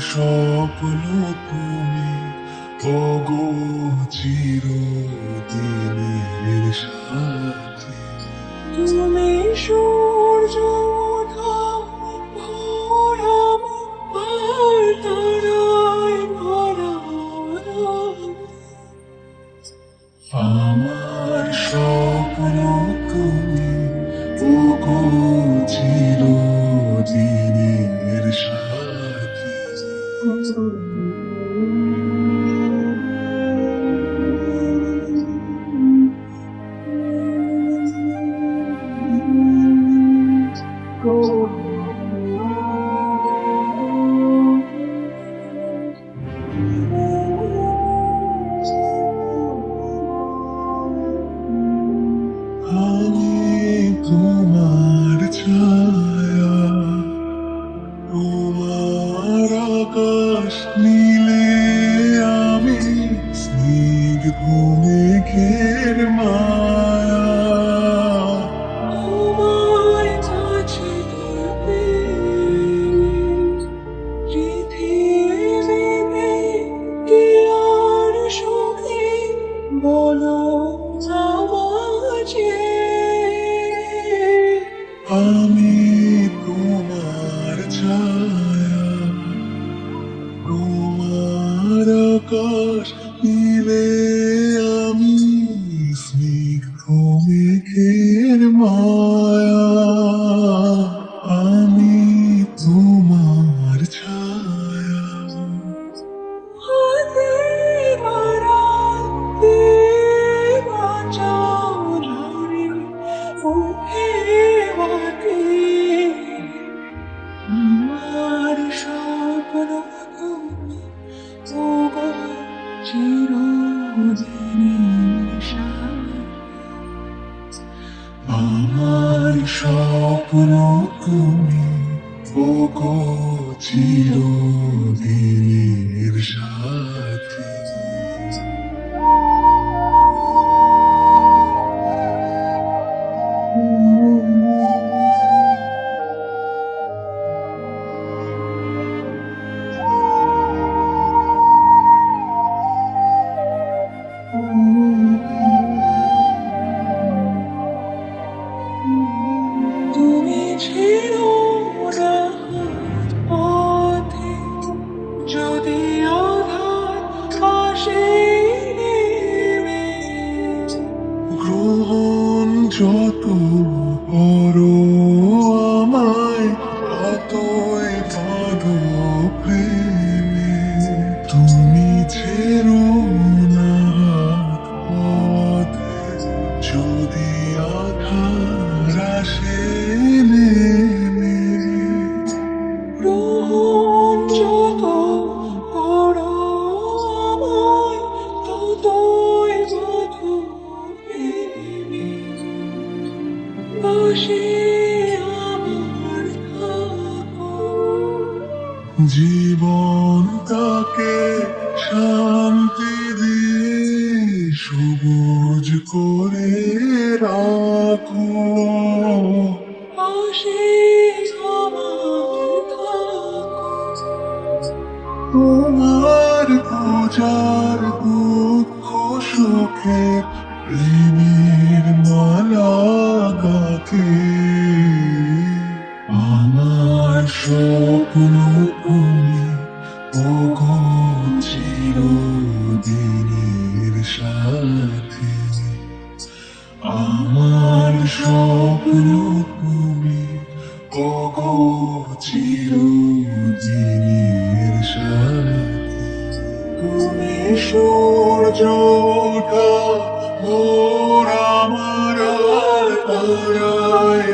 স্বপ্ন তুমি ওগো চিরদিনের সাথী। তুমি সূর্য ওঠা ভোর আমার তারায় ভরা আমার স্বপ্ন তুমি ওগো চিরদিনের সাথী। আমি তোমার ছায়া, তোমার আকাশ নীলে আমি স্নিগ্ধ মেঘের মায়া। তোমার কাছে পৃথিবীতে কি আর সুখী বলো আমাকে। আমি তোমার ছায়া, তোমার আকাশ নীলে আমি স্নিগ্ধ মেঘের মায়া। আমি তোমার ছায়া। হাতে বাড়াতে বাঁচাও ঝরে মুখে বাতে আমার স্বপ্ন তুমি ওগো চিরদিনের সাথী। আমার স্বপ্ন তুমি ওগো চিরদিনের সাথী। তুমি ছেড়ো না পথে যদি আঘাত আসে নেমে। গ্রহণ যত করো আমায় ততই বাঁধো প্রেমে। তুমি ছেড়ো না পথে যদি আঘাত আসে নেমে। গ্রহণ যত করো আমায় ততই বাঁধো প্রেমে। পাশে আমার থাকো। জীবন তাকে শান্তি দিয়ে সবুজ করে রাখো। পাশে আমার থাকো। তোমার পূজার দুঃখ সুখে প্রেমের মালা গাঁথে। আমার স্বপ্ন তুমি ওগো চিরদিনের সাথী। আমার স্বপ্ন তুমি ওগো চিরদিনের সাথী। তুমি সূর্য ওঠা ভোর আমার তারায়